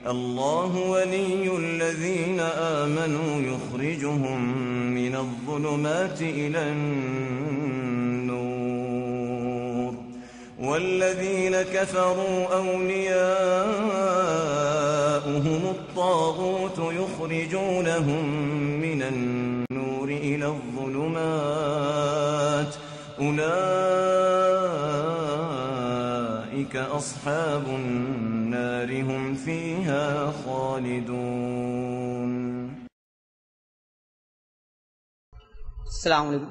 الله ولي الذين آمنوا يخرجهم من الظلمات إلى النور والذين كفروا أولياؤهم الطاغوت يخرجونهم من النور إلى الظلمات أولئك أصحاب النار هم فيها خالدون. السلام علیکم.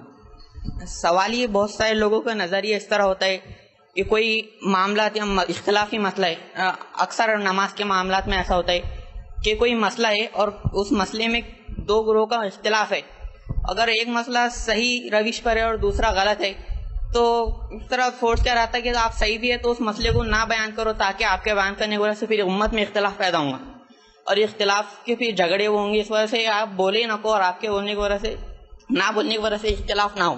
سوال یہ بہت سارے لوگوں کا نظریہ اس طرح ہوتا ہے کہ کوئی معاملات یا اختلافی مسئلہ ہے. اکثر نماز کے معاملات میں ایسا ہوتا ہے کہ کوئی مسئلہ ہے اور اس مسئلے میں دو گروہوں کا اختلاف ہے. اگر ایک مسئلہ صحیح روش پر ہے اور دوسرا غلط ہے تو اس طرح فورس کیا رہتا ہے کہ آپ صحیح بھی ہے تو اس مسئلے کو نہ بیان کرو تاکہ آپ کے بیان کرنے کی وجہ سے پھر امت میں اختلاف پیدا ہوگا اور اختلاف کے پھر جھگڑے ہوں گے. اس وجہ سے آپ بولے نہ کو اور آپ کے بولنے کی وجہ سے نہ بولنے کی وجہ سے اختلاف نہ ہو.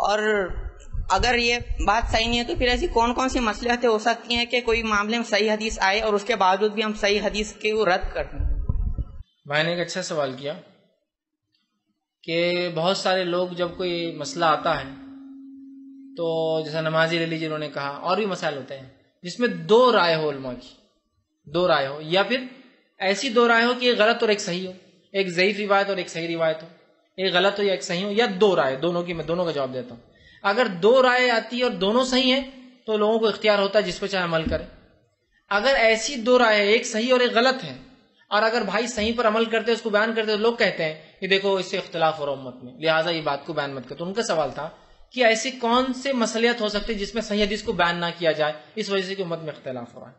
اور اگر یہ بات صحیح نہیں ہے تو پھر ایسی کون کون سی مصلحتیں ہو سکتی ہیں کہ کوئی معاملے میں صحیح حدیث آئے اور اس کے باوجود بھی ہم صحیح حدیث کے رد کر دیں؟ میں نے ایک اچھا سوال کیا کہ بہت سارے لوگ جب کوئی مسئلہ آتا ہے تو جیسا نمازی لے لیجیے، انہوں نے کہا اور بھی مسائل ہوتے ہیں جس میں دو رائے ہو، علماء کی دو رائے ہو، یا پھر ایسی دو رائے ہو کہ ایک غلط اور ایک صحیح ہو، ایک ضعیف روایت اور ایک صحیح روایت ہو، ایک غلط ہو یا ایک صحیح ہو، یا دو رائے دونوں کی. میں دونوں کا جواب دیتا ہوں. اگر دو رائے آتی ہے اور دونوں صحیح ہیں تو لوگوں کو اختیار ہوتا ہے جس پہ چاہے عمل کرے. اگر ایسی دو رائے ایک صحیح اور ایک غلط ہے اور اگر بھائی صحیح پر عمل کرتے اس کو بیان کرتے تو لوگ کہتے ہیں کہ دیکھو اس سے اختلاف ہو رہا امت میں، لہٰذا یہ بات کو بیان مت کر. تو ان کا سوال تھا کہ ایسی کون سے مصلحت ہو سکتی جس میں صحیح حدیث کو بیان نہ کیا جائے اس وجہ سے کہ امت میں اختلاف ہو رہا ہے.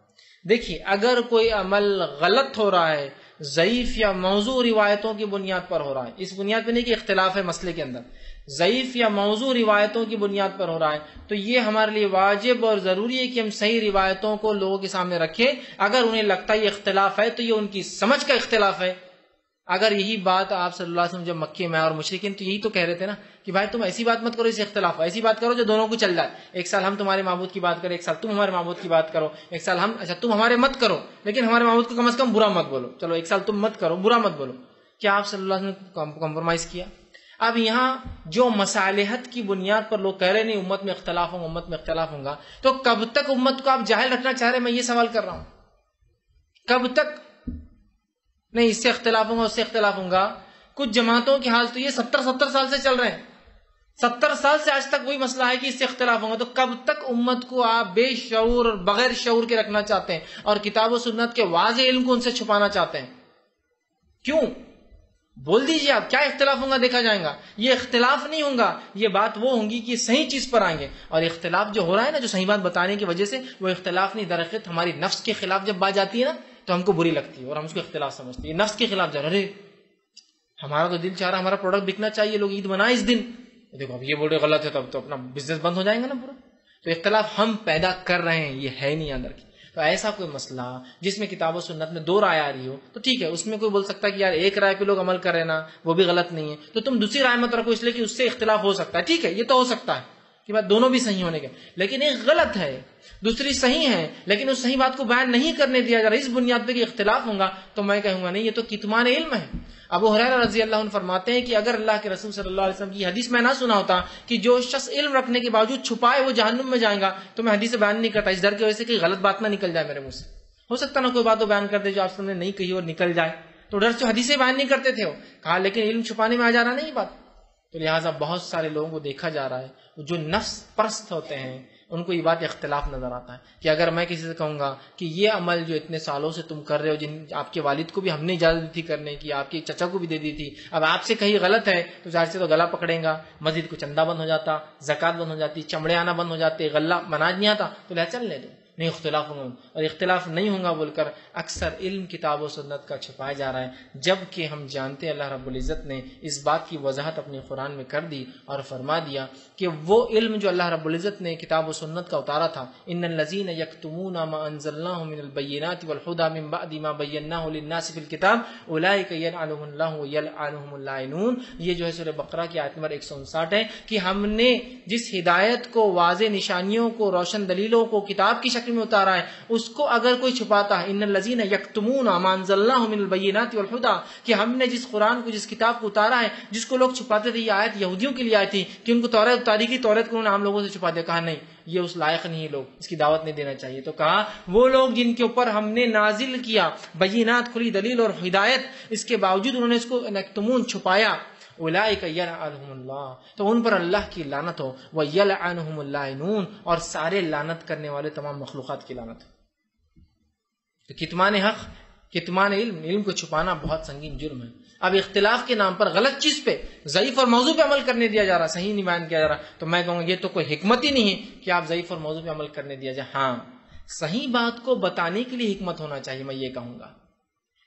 دیکھیے، اگر کوئی عمل غلط ہو رہا ہے ضعیف یا موضوع روایتوں کی بنیاد پر ہو رہا ہے، اس بنیاد پہ نہیں کہ اختلاف ہے مسئلے کے اندر، ضعیف یا موضوع روایتوں کی بنیاد پر ہو رہا ہے، تو یہ ہمارے لیے واجب اور ضروری ہے کہ ہم صحیح روایتوں کو لوگوں کے سامنے رکھیں. اگر انہیں لگتا ہے یہ اختلاف ہے تو یہ ان کی سمجھ کا اختلاف ہے. اگر یہی بات آپ صلی اللہ علیہ وسلم جب مکے میں اور مشرکین تو یہی تو کہہ رہے تھے نا کہ بھائی تم ایسی بات مت کرو اس اختلاف ہو، ایسی بات کرو جو دونوں کو چل جائے. ایک سال ہم تمہارے معبود کی بات کریں، ایک سال تم ہمارے معبود کی بات کرو، ایک سال ہم، اچھا تم ہمارے مت کرو لیکن ہمارے معبود کو کم از کم برا مت بولو. چلو ایک سال تم مت کرو، برا مت بولو. کیا آپ صلی اللہ علیہ وسلم نے کمپرومائز کیا؟ اب یہاں جو مصالحت کی بنیاد پر لوگ کہہ رہے نہیں امت میں اختلاف ہوگا، امت میں اختلاف ہوگا، تو کب تک امت کو آپ جاہل رکھنا چاہ رہے ہیں؟ میں یہ سوال کر رہا ہوں. کب تک نہیں اس سے اختلاف ہوگا اس سے اختلاف ہوگا. کچھ جماعتوں کے حال تو یہ 70 سال سے چل رہے ہیں، 70 سال سے آج تک وہی مسئلہ ہے کہ اس سے اختلاف ہوگا. تو کب تک امت کو آپ بے شعور اور بغیر شعور کے رکھنا چاہتے ہیں اور کتاب و سنت کے واضح علم کو ان سے چھپانا چاہتے ہیں؟ کیوں؟ بول دیجیے آپ کیا اختلاف ہوگا، دیکھا جائے گا. یہ اختلاف نہیں ہوگا، یہ بات وہ ہوگی کہ صحیح چیز پر آئیں گے. اور اختلاف جو ہو رہا ہے نا، جو صحیح بات بتانے کی وجہ سے، وہ اختلاف نہیں، درحقیقت ہماری نفس کے خلاف جب بات جاتی ہے نا تو ہم کو بری لگتی ہے اور ہم اس کو اختلاف سمجھتے ہیں. نفس کے خلاف جا رہا، ارے ہمارا تو دل چاہ رہا ہمارا پروڈکٹ بکنا چاہیے، لوگ عید منائے اس دن، دیکھو اب یہ بول رہے غلط ہے تب تو اپنا بزنس بند ہو جائے گا نا پورا. تو اختلاف ہم پیدا کر رہے ہیں، یہ ہے نہیں اندر کی. تو ایسا کوئی مسئلہ جس میں کتاب و سنت میں دو رائے آ رہی ہو تو ٹھیک ہے، اس میں کوئی بول سکتا ہے کہ یار ایک رائے پہ لوگ عمل کر رہے نا، وہ بھی غلط نہیں ہے، تو تم دوسری رائے مت رکھو اس لیے کہ اس سے اختلاف ہو سکتا ہے. ٹھیک ہے، یہ تو ہو سکتا ہے کہ بات دونوں بھی صحیح ہونے کے، لیکن ایک غلط ہے دوسری صحیح ہے لیکن اس صحیح بات کو بیان نہیں کرنے دیا جا رہا اس بنیاد پہ کہ اختلاف ہوگا، تو میں کہوں گا نہیں، یہ تو کتمان علم ہے. ابو ہریرہ رضی اللہ عنہ فرماتے ہیں کہ اگر اللہ کے رسول صلی اللہ علیہ وسلم کی حدیث میں نہ سنا ہوتا کہ جو شخص علم رکھنے کے باوجود چھپائے وہ جہنم میں جائے گا، تو میں حدیث بیان نہیں کرتا اس ڈر کی وجہ سے کہ غلط بات نہ نکل جائے میرے منہ سے. ہو سکتا نا کوئی بات وہ بیان کر دے جو آپ نے نہیں کہی اور نکل جائے، تو ڈر سے حدیثیں بیان نہیں کرتے تھے. وہ کہا لیکن علم چھپانے میں آ جا رہا نہیں بات. تو لہٰذا بہت سارے لوگوں کو دیکھا جا رہا ہے جو نفس پرست ہوتے ہیں ان کو یہ بات اختلاف نظر آتا ہے کہ اگر میں کسی سے کہوں گا کہ یہ عمل جو اتنے سالوں سے تم کر رہے ہو، جن آپ کے والد کو بھی ہم نے اجازت دی تھی کرنے کی، آپ کے چچا کو بھی دے دی تھی، اب آپ سے کہیں غلط ہے تو ظاہر سے تو گلا پکڑیں گا، مسجد کو چندہ بند ہو جاتا، زکوٰۃ بند ہو جاتی، چمڑے آنا بند ہو جاتے، غلہ مناج نہیں آتا، تو لہٰذا چلنے دو، نہیں اختلاف ہوگا. اور اختلاف نہیں ہوگا بول کر اکثر علم کتاب و سنت کا چھپایا جا رہا ہے، جبکہ ہم جانتے ہیں اللہ رب العزت نے اس بات کی وضاحت اپنے قرآن میں کر دی اور فرما دیا کہ وہ علم جو اللہ رب العزت نے کتاب و سنت کا اتارا تھا، ان الذین یکتمون ما انزلناه من البینات والہدی من بعد ما بیناہ للناس فی الکتاب اولئک یلعنهم اللہ ویلعنهم اللاعنون. یہ جو ہے سورہ بقرہ کی آیت نمبر 159 ہے کہ ہم نے جس ہدایت کو، واضح نشانیوں کو، روشن دلیلوں کو کتاب کی شکل شکل میں اتارا ہے، اس کو اگر کوئی چھپاتا ہے، ان الذین یکتمون ما انزلنا من البینات والہدی، کہ ہم نے جس قرآن کو، جس کتاب کو اتارا ہے، جس کو لوگ چھپاتے تھے، یہ آیت یہودیوں کے لیے آئی تھی کہ ان کو توریت اتاری کی، توریت کو انہوں نے عام لوگوں سے چھپا دیا. کہا نہیں، یہ اس لائق نہیں لوگ، اس کی دعوت نہیں دینا چاہیے. تو کہا وہ لوگ جن کے اوپر ہم نے نازل کیا بینات، کھلی دلیل اور ہدایت، اس کے باوجود انہوں نے اس کو یکتمون چھپایا، اولئک یلعنہم اللہ، تو ان پر اللہ کی لعنت ہو، ویلعنہم اللاعنون، اور سارے لعنت کرنے والے تمام مخلوقات کی لعنت ہو. تو کتمان حق، کتمان علم کو چھپانا بہت سنگین جرم ہے. اب اختلاف کے نام پر غلط چیز پہ، ضعیف اور موضوع پہ عمل کرنے دیا جا رہا، صحیح نہیں بیان کیا جا رہا، تو میں کہوں گا یہ تو کوئی حکمت ہی نہیں ہے کہ آپ ضعیف اور موضوع پہ عمل کرنے دیا جائے. ہاں، صحیح بات کو بتانے کے لیے حکمت ہونا چاہیے، میں یہ کہوں گا.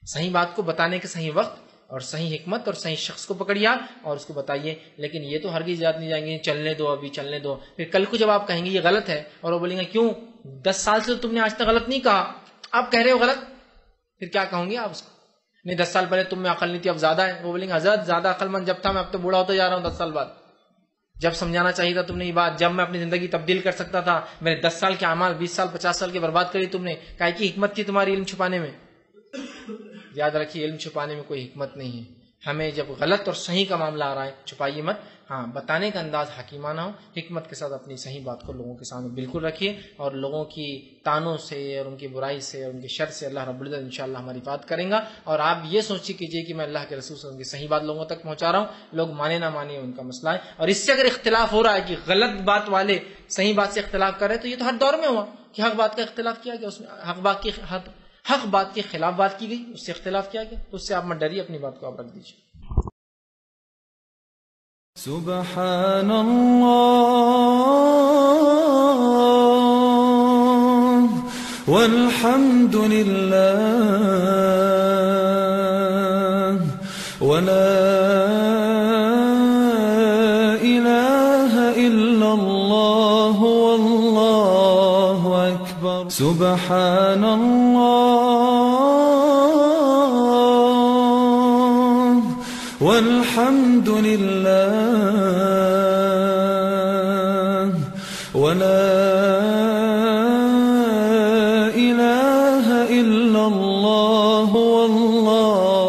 صحیح بات کو بتانے کے صحیح وقت اور صحیح حکمت اور صحیح شخص کو پکڑیے اور اس کو بتائیے. لیکن یہ تو ہرگز یاد نہیں جائیں گے چلنے دو، ابھی چلنے دو. پھر کل کو جب آپ کہیں گے یہ غلط ہے، اور وہ بولیں گے کیوں 10 سال سے تم نے آج تک غلط نہیں کہا، اب کہہ رہے ہو غلط، پھر کیا کہوں گے آپ اس کو؟ نہیں 10 سال پہلے تم میں عقل نہیں تھی، اب زیادہ ہے. وہ بولیں گے حضرت زیادہ عقل مند جب تھا، میں اب تو بوڑھا ہوتا جا رہا ہوں 10 سال بعد. جب سمجھانا چاہیے تھا تم نے یہ بات، جب میں اپنی زندگی تبدیل کر سکتا تھا، میرے 10 سال کے اعمال 20 سال 50 سال کے برباد کری تم نے. کاہے کی حکمت تھی تمہاری علم چھپانے میں؟ یاد رکھیے علم چھپانے میں کوئی حکمت نہیں ہے. ہمیں جب غلط اور صحیح کا معاملہ آ رہا ہے چھپائیے مت. ہاں، بتانے کا انداز حکیمانہ ہو، حکمت کے ساتھ اپنی صحیح بات کو لوگوں کے سامنے بالکل رکھیے، اور لوگوں کی تانوں سے اور ان کی برائی سے اور ان کی شر سے اللہ رب العزت انشاءاللہ ہماری حفاظت کریں گا. اور آپ یہ سوچی کیجئے کہ میں اللہ کے رسول صلی اللہ علیہ وسلم کی صحیح بات لوگوں تک پہنچا رہا ہوں، لوگ مانے نہ مانے ان کا مسئلہ ہے. اور اس سے اگر اختلاف ہو رہا ہے کہ غلط بات والے صحیح بات سے اختلاف کر رہے ہیں، تو یہ تو ہر دور میں ہوا کہ حق بات کا اختلاف کیا گیا، اس میں حق بات کے خلاف بات کی گئی، اس سے اختلاف کیا گیا. تو اس سے آپ مت ڈریے، اپنی بات کو آپ رکھ دیجیے. سبحان اللہ والحمد للہ ولا الہ الا اللہ واللہ اکبر. سبحان اللہ والحمد للہ ولا الہ الا اللہ واللہ